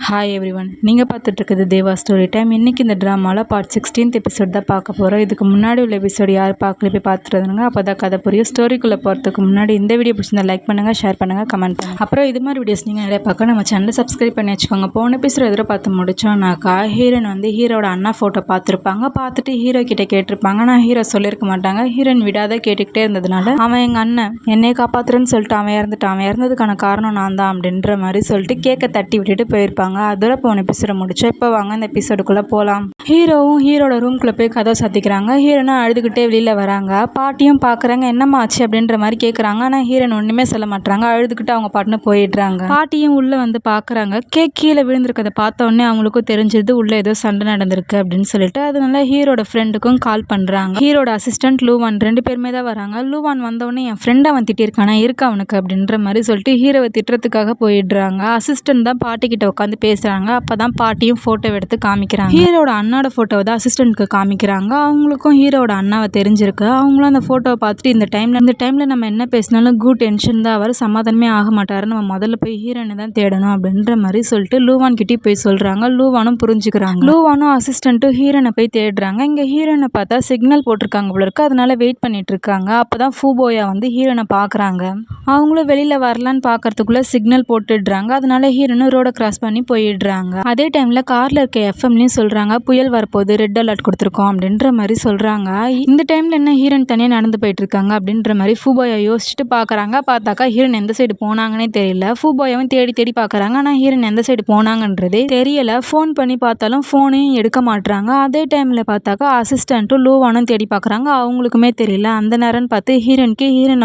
Hi everyone, நீங்கள் பார்த்துட்டு இருக்குது தேவா ஸ்டோரி டைம். இன்றைக்கி இந்த ட்ராமாவில் பார்ட் 16th எபிசோட் தான் பார்க்க போகிறோம். இதுக்கு முன்னாடி உள்ள எபிசோடு யார் பார்க்கல போய் பார்த்துருந்தாங்க, அப்போ தான் கதை புரியும். ஸ்டோரிக்குள்ளே போகிறதுக்கு முன்னாடி இந்த வீடியோ பிடிச்சிருந்தா லைக் பண்ணுங்கள், ஷேர் பண்ணுங்கள், கமெண்ட் பண்ணுங்கள். அப்புறம் இது மாதிரி வீடியோஸ் நீங்கள் நிறைய பார்க்க நம்ம சேனலை சப்ஸ்கிரைப் பண்ணி வச்சுக்கோங்க. போன எபிசோட் எதிர பார்த்து முடிச்சோன்னாக்கா ஹீரோயின் வந்து ஹீரோட அண்ணா ஃபோட்டோ பார்த்துருப்பாங்க. பார்த்துட்டு ஹீரோ கிட்டே கேட்டிருப்பாங்க. ஆனால் ஹீரோ சொல்லியிருக்க மாட்டாங்க. ஹீரோயின் விடாத கேட்டுக்கிட்டே இருந்ததுனால அவன் எங்கள் அண்ணன் என்னை காப்பாற்றுறேன்னு சொல்லிட்டு அவன் இறந்துட்டான், அவன் இறந்ததுக்கான காரணம் நான் தான் அப்படின்ற மாதிரி சொல்லிட்டு கேக்கை தட்டி விட்டுட்டு போயிருப்பாங்க. அதோட போன எபிசோட முடிச்சோம். இப்போ வாங்க இந்த எபிசோடுக்குள்ளே போகலாம். ஹீரோவும் ஹீரோட ரூம்குள்ளே போய் கதவை சாத்திக்கிறாங்க. ஹீரோனா அழுதுகிட்டே வெளியில் வராங்க. பாட்டியும் பார்க்குறாங்க. என்னம்மா ஆச்சு அப்படின்ற மாதிரி கேட்குறாங்க. ஆனால் ஹீரோன் ஒன்றுமே சொல்ல மாட்டாங்க. அழுதுகிட்டு அவங்க பாட்டுன்னு போயிடுறாங்க. பாட்டியும் உள்ளே வந்து பார்க்குறாங்க. கேக் கீழே விழுந்திருக்கதை பார்த்த உடனே அவங்களுக்கும் தெரிஞ்சது உள்ளே ஏதோ சண்டை நடந்திருக்கு அப்படின்னு சொல்லிட்டு அதனால ஹீரோட ஃப்ரெண்டுக்கும் கால் பண்ணுறாங்க. ஹீரோட அசிஸ்டன்ட் லூவான் 2 பேருமே தான் வராங்க. லூவான் வந்தவொடனே என் ஃப்ரெண்ட் அவன் திட்டிருக்கானா இருக்கு அவனுக்கு அப்படின்ற மாதிரி சொல்லிட்டு ஹீரோவை திட்டுறதுக்காக போயிடுறாங்க. அசிஸ்டன்ட் தான் பாட்டிக்கிட்ட உட்காந்து பேசுகிறாங்க. அப்போ தான் பாட்டியும் ஃபோட்டோ எடுத்து காமிக்கிறாங்க. ஹீரோட அண்ணாவோட ஃபோட்டோவை தான் அசிஸ்டன்ட்க்கு காமிக்கிறாங்க. அவங்களுக்கும் ஹீரோட அண்ணாவை தெரிஞ்சிருக்கு. அவங்களும் அந்த ஃபோட்டோவை பார்த்துட்டு இந்த டைமில் நம்ம என்ன பேசினாலும் குட் டென்ஷன் தான், அவர் சமாதானமே ஆக மாட்டார், நம்ம முதல்ல போய் ஹீரோனை தான் தேடணும் அப்படின்ற மாதிரி சொல்லிட்டு லூவான் கிட்டே போய் சொல்கிறாங்க. லூவானும் புரிஞ்சுக்கிறாங்க. லூவானும் அசிஸ்டண்ட்டும் ஹீரோனை போய் தேடுறாங்க. இங்கே ஹீரோனை பார்த்தா சிக்னல் போட்டிருக்காங்க போல இருக்கு, அதனால வெயிட் பண்ணிட்டு இருக்காங்க. அப்போ தான் ஃபூபோயா வந்து ஹீரோனை பார்க்குறாங்க. அவங்களும் வெளியில் வரலான்னு பார்க்கறதுக்குள்ளே சிக்னல் போட்டுடுறாங்க. அதனால ஹீரோனும் ரோட கிராஸ் பண்ணி போயிடுறாங்க. அதே டைமில் காரில் இருக்க எஃப்எம்லையும் சொல்கிறாங்க புயல் வரப்போகுது, ரெட் அலர்ட் கொடுத்துருக்கோம் அப்படின்ற மாதிரி சொல்கிறாங்க. இந்த டைமில் என்ன ஹீரோன் தனியாக நடந்து போயிட்டு இருக்காங்க அப்படின்ற மாதிரி ஃபூபோயா யோசிச்சுட்டு பார்க்குறாங்க. பார்த்தாக்கா ஹீரோன் எந்த சைடு போனாங்கன்னே தெரியல. ஃபூபோயாவும் தேடி தேடி பார்க்குறாங்க. ஆனால் ஹீரோன் எந்த சைடு போனாங்கன்றதே தெரியல. ஃபோன் பண்ணி பார்த்தாலும் ஃபோனையும் எடுக்க மாட்டுறாங்க. அதே டைமில் பார்த்தாக்கா அசிஸ்டண்ட்டும் லூவானும் தேடி பார்க்குறாங்க. அவங்களுக்குமே தெரியல. அந்த நேரம்னு பார்த்து ஹீரோன்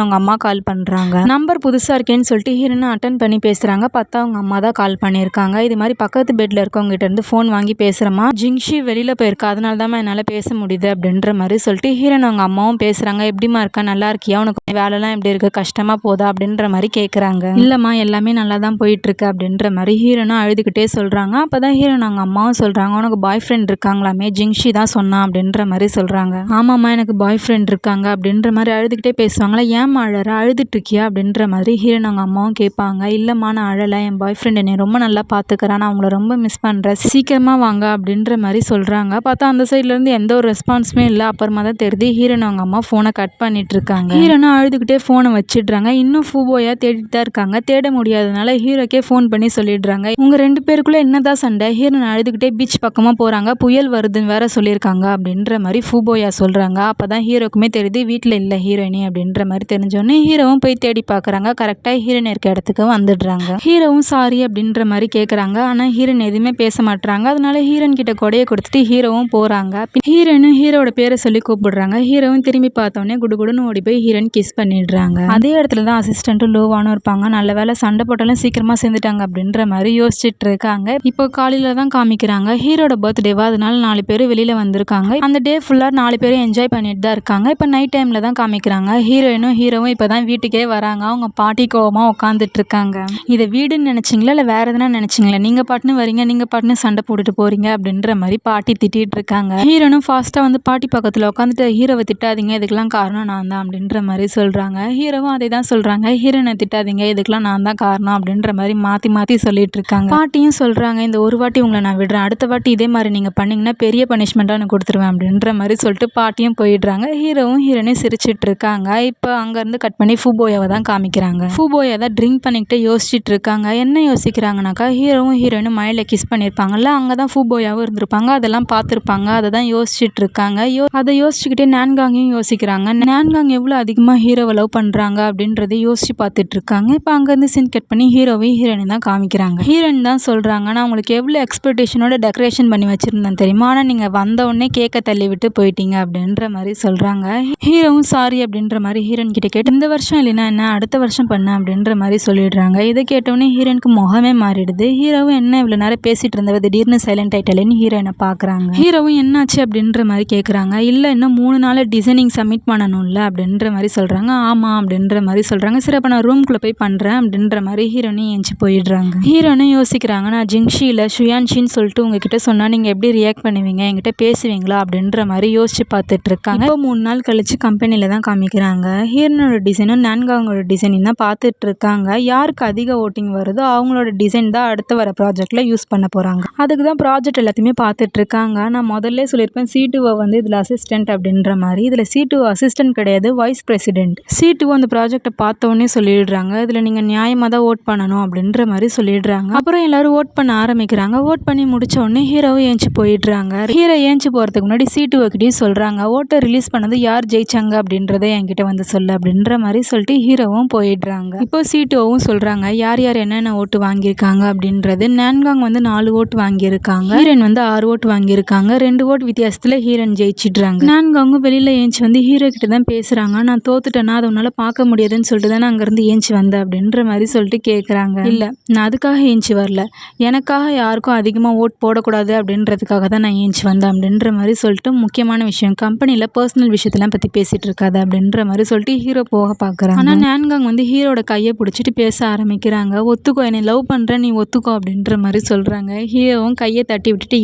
அவங்க அம்மா கால் பண்ணுறாங்க. நம்பர் புதுசாக இருக்கேன்னு சொல்லிட்டு ஹீரோனை அட்டன் பண்ணி பேசுகிறாங்க. பார்த்தா அவங்க அம்மா தான் கால் பண்ணியிருக்காங்க. இது மாதிரி பக்கத்து பெட்டில் இருக்கவங்ககிட்ட இருந்து ஃபோன் வாங்கி பேசுகிறமா, ஜிங்ஷி வெளியில் போயிருக்கா, அதனால தான் என்னால் பேச முடியுது அப்படின்ற மாதிரி சொல்லிட்டு ஹீரோன் அவங்க அம்மாவும் பேசுகிறாங்க. எப்படிமா இருக்கா, நல்லா இருக்கியா, உனக்கு வேலைலாம் எப்படி இருக்குது, கஷ்டமாக போதா அப்படின்ற மாதிரி கேட்குறாங்க. இல்லைம்மா எல்லாமே நல்லா தான் போயிட்டுருக்கு அப்படின்ற மாதிரி ஹீரோனும் அழுதுகிட்டே சொல்கிறாங்க. அப்போ தான் ஹீரோன் அவங்க அம்மாவும் சொல்கிறாங்க, உனக்கு பாய் ஃப்ரெண்ட் இருக்காங்களாமே, ஜிங்ஷி தான் சொன்னான் அப்படின்ற மாதிரி சொல்கிறாங்க. ஆமாம்மா எனக்கு பாய் ஃப்ரெண்ட் இருக்காங்க அப்படின்ற மாதிரி அழுதுகிட்டே பேசுவாங்களா. ஏன் அழற, அழுதுட்டு இருக்கியா அப்படின்ற மாதிரி ஹீரோன் அவங்க அம்மாவும் கேட்பாங்க. இல்லைம்மா நான் அழலை, என் பாய் ஃப்ரெண்ட் என்னை ரொம்ப நல்லா பார்த்துக்கிறான், நான் அவங்கள ரொம்ப மிஸ் பண்ணுறேன், சீக்கிரமாக வாங்க அப்படின்ற மாதிரி சொல்கிறாங்க. பார்த்தா அந்த சைட்லேருந்து எந்த ஒரு ரெஸ்பான்ஸுமே இல்லை. அப்புறமா தான் தெரியுது ஹீரோன் அவங்க அம்மா ஃபோனை கட் பண்ணிட்டு இருக்காங்க. ஹீரோனும் அழுதுகிட்டே ஃபோனை வச்சிடுறாங்க. இன்னும் ஃபூபோயா தேடிட்டு தான் இருக்காங்க. தேட முடியாதனால ஹீரோக்கே ஃபோன் பண்ணி சொல்லிடுறாங்க. உங்கள் 2 பேருக்குள்ளே என்னதான் சண்டை, ஹீரோன் அழுதுகிட்டே பீச் பக்கமாக போகிறாங்க, புயல் வருதுன்னு வேற சொல்லியிருக்காங்க அப்படின்ற மாதிரி ஃபூபோயா சொல்கிறாங்க. அப்போ தான் ஹீரோக்குமே தெரியுது வீட்டில் இல்லை ஹீரோயினி அப்படின்ற மாதிரி தெரிஞ்சோடனே ஹீரோவும் போய் தேடி பார்க்குறாங்க. கரெக்டாக ஹீரோயின் இருக்க இடத்துக்கு வந்துடுறாங்க. ஹீரோவும் சாரி அப்படின்ற மாதிரி கேட்குறாங்க. ஆனால் ஹீரோயின் எதுவுமே பேச மாட்டுறாங்க. அதனால ஹீரோயின் கிட்ட கொடையை கொடுத்துட்டு ஹீரோவும் போகிறாங்க. ஹீரோயினும் ஹீரோட பேரை சொல்லி கூப்பிடுறாங்க. ஹீரோவும் திரும்பி பார்த்தோன்னே குடுகுடுன்னு ஓடி போய் ஹீரோயின் கிஸ் பண்ணிடுறாங்க. அதே இடத்துல தான் அசிஸ்டண்ட்டும் லோவானும் இருப்பாங்க. நல்ல வேலை சண்டை போட்டாலும் சீக்கிரமாக சேர்ந்துட்டாங்க அப்படின்ற மாதிரி யோசிச்சுட்டு இருக்காங்க. இப்போ காலையில் தான் காமிக்கிறாங்க. ஹீரோட பர்த்டேவா, அதனால 4 பேர் வெளியில் வந்திருக்காங்க. அந்த டே ஃபுல்லாக 4 பேரும் என்ஜாய் பண்ணிட்டு தான் இருக்காங்க. இப்போ நைட் டைமில் தான் காமிக்கிறாங்க. ஹீரோயினும் ஹீரோவும் இப்போ தான் வீட்டுக்கே வராங்க. அவங்க பாட்டி கோவமாக உட்காந்துட்டு இருக்காங்க. இதை வீடுன்னு நினச்சிங்களா இல்லை வேறு எதுனா நினச்சிங்களா, நீங்கள் பாட்டுன்னு வரீங்க, நீங்கள் பாட்டுன்னு சண்டை போட்டுட்டு போகிறீங்க அப்படின்ற மாதிரி பாட்டி திட்டிகிட்டு இருக்காங்க. ஹீரோனும் ஃபாஸ்ட்டாக வந்து பாட்டி பக்கத்தில் உட்காந்துட்டு ஹீரோவை திட்டாதீங்க, இதுக்கெல்லாம் காரணம் நான் தான் அப்படின்ற மாதிரி சொல்கிறாங்க. ஹீரோவும் அதே தான் சொல்கிறாங்க, ஹீரோனை திட்டாதீங்க, இதுக்கெல்லாம் நான் தான் காரணம் அப்படின்ற மாதிரி மாற்றி மாற்றி சொல்லிட்டு இருக்காங்க. பாட்டியும் சொல்கிறாங்க, இந்த ஒரு வாட்டி உங்களை நான் விடுறேன், அடுத்த வாட்டி இதே மாதிரி நீங்கள் பண்ணிங்கன்னா பெரிய பனிஷ்மெண்ட்டாக நான் கொடுத்துருவேன் அப்படின்ற மாதிரி சொல்லிட்டு பாட்டியும் போயிடுறாங்க. ஹீரோவும் ஹீரோனையும் சிரிச்சிட்டு இருக்காங்க. இப்போ அங்கேருந்து கட் பண்ணி ஃபூபோயாவை தான் காமிக்கிறாங்க. ஃபூபோயா தான் ட்ரிங்க் பண்ணிக்கிட்டே யோசிச்சுட்டு இருக்காங்க. என்ன யோசிக்கிறாங்கனாக்கா, ஹீரோவும் ஹீரோயினும் மழையில் கிஸ் பண்ணியிருப்பாங்கல்ல, அங்கே தான் ஃபூபோயாவும் இருந்திருப்பாங்க, அதெல்லாம் பார்த்துருப்பாங்க, அதை தான் யோசிச்சுட்டு இருக்காங்க. அதை யோசிச்சுக்கிட்டே நான்காங்கையும் யோசிக்கிறாங்க. நான்காங் எவ்வளோ அதிகமாக ஹீரோவை லவ் பண்ணுறாங்க அப்படின்றத யோசிச்சு பார்த்துட்டு இருக்காங்க. இப்போ அங்கேருந்து சீன் கட் பண்ணி ஹீரோவையும் ஹீரோயின் தான் காமிக்கிறாங்க. ஹீரோயின் தான் சொல்கிறாங்க, நான் உங்களுக்கு எவ்வளோ எக்ஸ்பெக்டேஷனோட டெக்கரேஷன் பண்ணி வச்சுருந்தேன் தெரியுமா, ஆனால் நீங்கள் வந்த உடனே கேக்கை தள்ளி விட்டு போயிட்டீங்க அப்படின்ற மாதிரி சொல்கிறாங்க. ஹீரோவும் சாரி அப்படின்ற மாதிரி ஹீரோயின் கிட்ட கேட்டு இந்த வருஷம் இல்லைன்னா என்ன அடுத்த வருஷம் பண்ண அப்படின்ற மாதிரி சொல்லிடுறாங்க. இதை கேட்டோடனே ஹீரோனுக்கு முகமே மாறிடுது. ஹீரோவும் என்ன இவ்வளோ நேரம் பேசிட்டு இருந்தவ திடீர்னு சைலண்ட் ஆயிட்டலேன்னு ஹீரோயினை பார்க்க பார்க்குறாங்க. ஹீரோவும் என்னாச்சு அப்படின்ற மாதிரி கேட்குறாங்க. இல்லை இன்னும் 3 நாளில் டிசைனிங் சப்மிட் பண்ணணும்ல அப்படின்ற மாதிரி சொல்கிறாங்க. ஆமாம் அப்படின்ற மாதிரி சொல்கிறாங்க. சரி அப்போ நான் ரூம்குள்ளே போய் பண்ணுறேன் அப்படின்ற மாதிரி ஹீரோனி ஏஞ்சி போயிடுறாங்க. ஹீரோனும் யோசிக்கிறாங்க, நான் ஜிங்ஷி இல்லை ஷுயான்ஷின்னு சொல்லிட்டு உங்ககிட்ட சொன்னால் நீங்கள் எப்படி ரியாக்ட் பண்ணுவீங்க, என்கிட்ட பேசுவீங்களா அப்படின்ற மாதிரி யோசிச்சு பார்த்துட்டு இருக்காங்க. இப்போ 3 நாள் கழிச்சு கம்பெனியில் தான் காமிக்கிறாங்க. ஹீரோனோட டிசைனும் நான்காங்கோட டிசைனிங் தான் பார்த்துட்டு இருக்காங்க. யாருக்கு அதிக ஓட்டிங் வருதோ அவங்களோட டிசைன் தான் அடுத்து வர ப்ராஜெக்டில் யூஸ் பண்ண போகிறாங்க. அதுக்கு தான் ப்ராஜெக்ட் எல்லாத்தையுமே பார்த்துட்டு இருக்காங்க. நான் முதல்ல சொல்லியிருப்பேன் C2O வந்து இதில் அசிஸ்டன்ட் அப்படின்ற மாதிரி. இதில் C2O அசிஸ்டன்ட் கிடையாது, வைஸ் பிரசிடென்ட். C2O அந்த ப்ராஜெக்டை பார்த்தோன்னே சொல்லிடுறாங்க, இதில் நீங்கள் நியாயமாக தான் ஓட் பண்ணணும் அப்படின்ற மாதிரி சொல்லிடுறாங்க. அப்புறம் எல்லாரும் ஓட் பண்ண ஆரம்பிக்கிறாங்க. ஓட் பண்ணி முடிச்ச உடனே ஹீரோவும் ஏஞ்சி போயிடுறாங்க. ஹீரோ ஏஞ்சி போகிறதுக்கு முன்னாடி C2O கிட்டேயும் சொல்கிறாங்க, ஓட்டை ரிலீஸ் பண்ணது யார் ஜெயிச்சாங்க அப்படின்றத என்கிட்ட வந்து சொல்லு அப்படின்ற மாதிரி சொல்லிட்டு ஹீரோவும் போயிடுறாங்க. இப்போ C2Oவும் சொல்கிறாங்க யார் யார் என்னென்ன ஓட்டு வாங்கியிருக்காங்க அப்படின்றது. நான்காங் வந்து 4 ஓட்டு வாங்கியிருக்காங்க, ஹீரோயின் வந்து 6 ஓட்டு வாங்கியிருக்காங்க. 2 ஓட்டு வித்தியாசத்தில் ஹீரோயின் ஜெயிச்சிடுறாங்க. நான்காங்கும் வெளியில் ஏஞ்சி வந்து ஹீரோ கிட்ட தான் பேசுகிறாங்க, நான் தோத்துட்டேன்னா அதை உன்னால் பார்க்க முடியாதுன்னு சொல்லிட்டு தான் நான் அங்கேருந்து ஏஞ்சி வந்தேன் அப்படின்ற மாதிரி சொல்லிட்டு கேட்குறாங்க. இல்லை நான் அதுக்காக ஏஞ்சி வரல, எனக்காக யாருக்கும் அதிகமாக ஓட் போடக்கூடாது அப்படின்றதுக்காக தான் நான் ஏஞ்சி வந்தேன் அப்படின்ற மாதிரி சொல்லிட்டு முக்கியமான விஷயம் கம்பெனியில் பர்சனல் விஷயத்தெல்லாம் பற்றி பேசிகிட்டு இருக்காது அப்படின்ற மாதிரி சொல்லிட்டு ஹீரோ போக பார்க்குறாங்க. ஆனால் நான்காங் வந்து ஹீரோட கையை பிடிச்சிட்டு பேச ஆரம்பிக்கிறாங்க. ஒத்துக்கோ, என்னை லவ் பண்ணுறேன், நீ ஒத்துக்கோ அப்படின்ற மாதிரி சொல்கிறாங்க. ஹீரோவும் கையை தட்டி விட்டுட்டு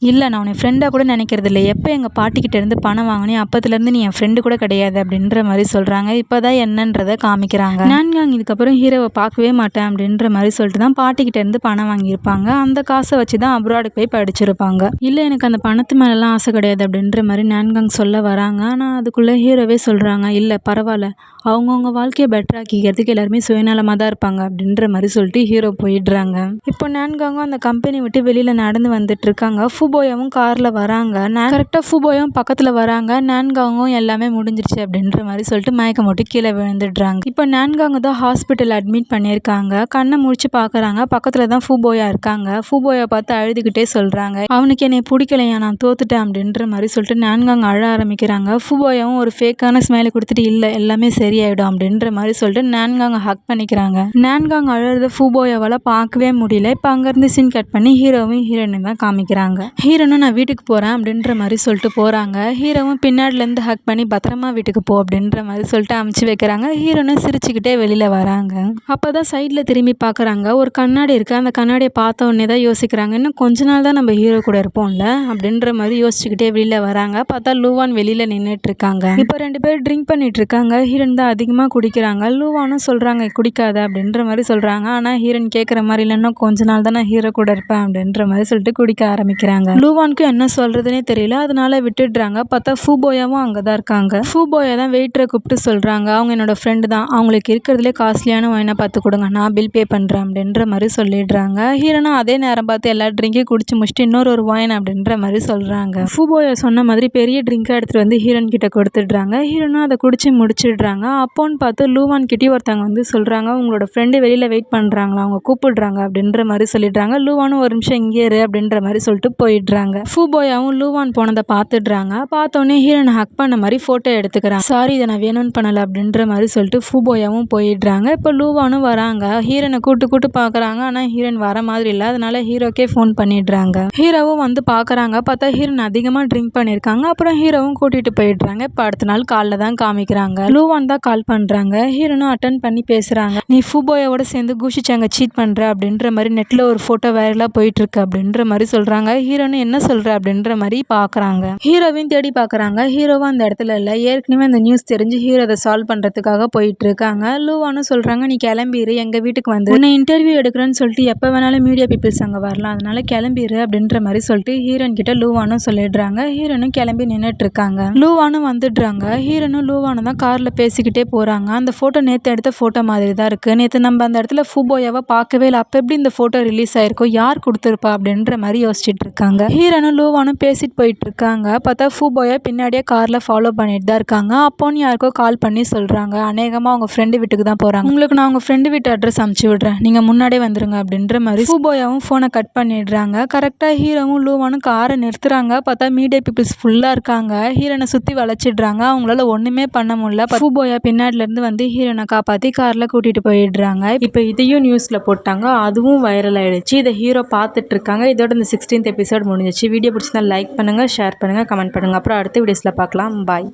இல்லை நான் உன்னை ஃப்ரெண்டாக கூட நினைக்கிறது இல்லை, எப்போ எங்கள் பாட்டிக்கிட்ட இருந்து பணம் வாங்கினேன் அப்போத்துலேருந்து நீ என் ஃப்ரெண்டு கூட கிடையாது அப்படின்ற மாதிரி சொல்கிறாங்க. இப்போ தான் என்னன்றதை காமிக்கிறாங்க. நான்காங் இதுக்கப்புறம் ஹீரோவை பார்க்கவே மாட்டேன் அப்படின்ற மாதிரி சொல்லிட்டு தான் பாட்டிக்கிட்ட இருந்து பணம் வாங்கியிருப்பாங்க. அந்த காசை வச்சு தான் அப்ராடுக்கு போய் படிச்சிருப்பாங்க. இல்லை எனக்கு அந்த பணத்து மேலெலாம் ஆசை கிடையாது அப்படின்ற மாதிரி நான்காங் சொல்ல வராங்க. ஆனால் அதுக்குள்ளே ஹீரோவே சொல்கிறாங்க, இல்லை பரவாயில்ல, அவங்கவுங்க வாழ்க்கையை பெட்டராக்கிக்கிறதுக்கு எல்லாருமே சுயநலமாக தான் இருப்பாங்க அப்படின்ற மாதிரி சொல்லிட்டு ஹீரோ போயிடுறாங்க. இப்போ நான்காங்கும் அந்த கம்பெனி விட்டு வெளியில் நடந்து வந்துட்டு இருக்காங்க. ஃபுபோயாவும் காரில் வராங்க. கரெக்டாக ஃபுபோயாவும் பக்கத்தில் வராங்க. நான்காங்கும் எல்லாமே முடிஞ்சிருச்சு அப்படின்ற மாதிரி சொல்லிட்டு மயக்கம் போட்டு கீழே விழுந்துடுறாங்க. இப்போ நான்காங்க தான் ஹாஸ்பிட்டல் அட்மிட் பண்ணியிருக்காங்க. கண்ணை முடிச்சு பார்க்குறாங்க, பக்கத்தில் தான் ஃபுபோயா இருக்காங்க. ஃபுபோயா பார்த்து அழுதுகிட்டே சொல்கிறாங்க, அவனுக்கு என்னை பிடிக்கலையா, நான் தோத்துட்டேன் அப்படின்ற மாதிரி சொல்லிட்டு நான்காங்க அழ ஆரம்பிக்கிறாங்க. ஃபுபோயாவும் ஒரு ஃபேக்கான ஸ்மைலை கொடுத்துட்டு இல்லை எல்லாமே சரியாயிடும் அப்படின்ற மாதிரி சொல்லிட்டு நான்காங்க ஹக் பண்ணிக்கிறாங்க. நான்காங்க அழுறத ஃபுபோயாவால் பார்க்கவே முடியல. இப்போ அங்கேருந்து சீன் கட் பண்ணி ஹீரோவும் ஹீரோயினும் தான் காமிக்கிறாங்க. ஹீரோனும் நான் வீட்டுக்கு போகிறேன் அப்படின்ற மாதிரி சொல்லிட்டு போகிறாங்க. ஹீரோவும் பின்னாடிலேருந்து ஹக் பண்ணி பத்திரமா வீட்டுக்கு போ அப்படின்ற மாதிரி சொல்லிட்டு அமுச்சு வைக்கிறாங்க. ஹீரோனும் சிரிச்சுக்கிட்டே வெளியில் வராங்க. அப்போ தான் சைடில் திரும்பி பார்க்குறாங்க, ஒரு கண்ணாடி இருக்குது. அந்த கண்ணாடியை பார்த்த உடனே தான் யோசிக்கிறாங்க, இன்னும் கொஞ்ச நாள் தான் நம்ம ஹீரோ கூட இருப்போம்ல அப்படின்ற மாதிரி யோசிச்சுக்கிட்டே வெளியில் வராங்க. பார்த்தா லூவான் வெளியில் நின்றுட்டு இருக்காங்க. இப்போ 2 பேர் ட்ரிங்க் பண்ணிட்டு இருக்காங்க. ஹீரோன் தான் அதிகமாக குடிக்கிறாங்க. லூவானும் சொல்கிறாங்க குடிக்காத அப்படின்ற மாதிரி சொல்கிறாங்க. ஆனால் ஹீரோன் கேட்குற மாதிரி இல்லைன்னா கொஞ்ச நாள் தான் நான் ஹீரோ கூட இருப்பேன் அப்படின்ற மாதிரி சொல்லிட்டு குடிக்க ஆரம்பிக்கிறாங்க. லூவானுக்கு என்ன சொல்கிறதுனே தெரியல, அதனால விட்டுடுறாங்க. பார்த்தா ஃபுபோயாவும் அங்கே தான் இருக்காங்க. ஃபுபோயா தான் வெயிட்டரை கூப்பிட்டு சொல்கிறாங்க, அவங்க என்னோட ஃப்ரெண்டு தான், அவங்களுக்கு இருக்கிறதுலே காஸ்ட்லியான ஒயினை பார்த்து கொடுங்க, நான் பில் பே பண்ணுறேன் அப்படின்ற மாதிரி சொல்லிடுறாங்க. ஹீரோனும் அதே நேரம் பார்த்து எல்லா ட்ரிங்கையும் குடிச்சு முடிச்சுட்டு இன்னொரு ஒயின் அப்படின்ற மாதிரி சொல்கிறாங்க. ஃபுபோயா சொன்ன மாதிரி பெரிய ட்ரிங்காக எடுத்துகிட்டு வந்து ஹீரோன் கிட்ட கொடுத்துடுறாங்க. ஹீரோனும் அதை குடிச்சு முடிச்சிடுறாங்க. அப்போன்னு பார்த்து லூவான் கிட்டே ஒருத்தவங்க வந்து சொல்கிறாங்க, உங்களோட ஃப்ரெண்டு வெளியில் வெயிட் பண்ணுறாங்களா, அவங்க கூப்பிடுறாங்க அப்படின்ற மாதிரி சொல்லிடுறாங்க. லூவானும் ஒரு நிமிஷம் இங்கே இரு அப்படின்ற மாதிரி சொல்லிட்டு போயிடுறாங்க. ஃபுபோயாவும் லூவான் போனதை பார்த்துடுறாங்க. பார்த்தோன்னே ஹீரோனை ஹக் பண்ண மாதிரி ஃபோட்டோ எடுத்துக்கிறாங்க. சாரி இதை நான் வேணும்னு பண்ணலை அப்படின்ற மாதிரி சொல்லிட்டு ஃபுபோயாவும் போயிடுறாங்க. இப்போ லூவானும் வராங்க. ஹீரோனை கூட்டு பார்க்குறாங்க. ஆனால் ஹீரோயின் வர மாதிரி இல்லை, அதனால ஹீரோக்கே ஃபோன் பண்ணிடுறாங்க. ஹீரோவும் வந்து பார்க்குறாங்க. பார்த்தா ஹீரோயின் அதிகமாக ட்ரிங்க் பண்ணியிருக்காங்க. அப்புறம் ஹீரோவும் கூட்டிகிட்டு போயிடுறாங்க. இப்போ அடுத்த நாள் காலைல தான் காமிக்கிறாங்க. லூவான் தான் கால் பண்ணுறாங்க. ஹீரோனும் அட்டன் பண்ணி பேசுகிறாங்க, நீ ஃபுபோயாவோட சேர்ந்து குஷிச்சாங்க சீட் பண்ணுற அப்படின்ற மாதிரி நெட்டில் ஒரு ஃபோட்டோ வைரலாக போயிட்டுருக்கு அப்படின்ற மாதிரி சொல்கிறாங்க. ஹீரோன்னு என்ன சொல்கிற அப்படின்ற மாதிரி பார்க்குறாங்க. ஹீரோவையும் தேடி பார்க்குறாங்க. ஹீரோவும் அந்த இடத்துல இல்லை. ஏற்கனவே அந்த நியூஸ் தெரிஞ்சு ஹீரோ அதை சால்வ் பண்ணுறதுக்காக போயிட்டு இருக்காங்க. லூவானும் சொல்கிறாங்க, நீ கிளம்பிடு, எங்கள் வீட்டுக்கு வந்து உன்னை இன்டர்வியூ எடுக்கிறேன்னு சொல்லிட்டு எப்போ வேணாலும் மீடியா பீப்புள்ஸ் அங்கே வரலாம், அதனால கிளம்பிடு அப்படின்ற மாதிரி சொல்லிட்டு ஹீரோன் கிட்ட லூவானும் சொல்லிடுறாங்க. ஹீரோனும் கிளம்பி நின்றுட்டு இருக்காங்க. லூவானும் வந்துடுறாங்க. ஹீரோனும் லூவானும் தான் காரில் பேசிக்கிட்டே போகிறாங்க. அந்த ஃபோட்டோ நேற்று எடுத்த ஃபோட்டோ மாதிரி தான் இருக்குது. நேற்று நம்ம அந்த இடத்துல ஃபுபோயாவை பார்க்கவே இல்லை, அப்போ எப்படி இந்த ஃபோட்டோ ரிலீஸ் ஆயிருக்கோம், யார் கொடுத்துருப்பா அப்படின்ற மாதிரி யோசிச்சுட்டு இருக்காங்க. ஹீரோனும் லூவானும் பேசிட்டு போயிட்டு இருக்காங்க. பார்த்தா ஃபுபோயா பின்னாடியே காரில் ஃபாலோ பண்ணிட்டு தான் இருக்காங்க. அப்போன்னு யாருக்கோ கால் பண்ணி சொல்கிறாங்க, அநேகமாக அவங்க ஃப்ரெண்டு வீட்டுக்கு தான் போகிறாங்க, உங்களுக்கு நான் அவங்க ஃப்ரெண்டு வீட்டு அட்ரஸ் அனுப்பிச்சி விட்றேன், நீங்கள் முன்னாடியே வந்துருங்க அப்படின்ற மாதிரி ஃபுபோயாவும் ஃபோனை கட் பண்ணிடுறாங்க. கரெக்டாக ஹீரோவும் லூவானும் காரை நிறுத்துறாங்க. பார்த்தா மீடியா பீப்புள்ஸ் ஃபுல்லாக இருக்காங்க. ஹீரோனை சுற்றி வளைச்சிடுறாங்க. அவங்களால ஒன்றுமே பண்ண முடியல. ஃபுபோயா பின்னாடிலேருந்து வந்து ஹீரோனை காப்பாற்றி காரில் கூட்டிகிட்டு போயிடுறாங்க. இப்போ இதையும் நியூஸில் போட்டாங்க, அதுவும் வைரல் ஆகிடுச்சு. இதை ஹீரோ பார்த்துட்டு இருக்காங்க. இதோட இந்த 16th எபிசோட் முடிஞ்சு முடிஞ்சிச்சு. வீடியோ பிடிச்சிருந்தா லைக் பண்ணுங்கள், ஷேர் பண்ணுங்கள், கமெண்ட் பண்ணுங்கள். அப்புறம் அடுத்த வீடியோஸில் பார்க்கலாம். பாய்.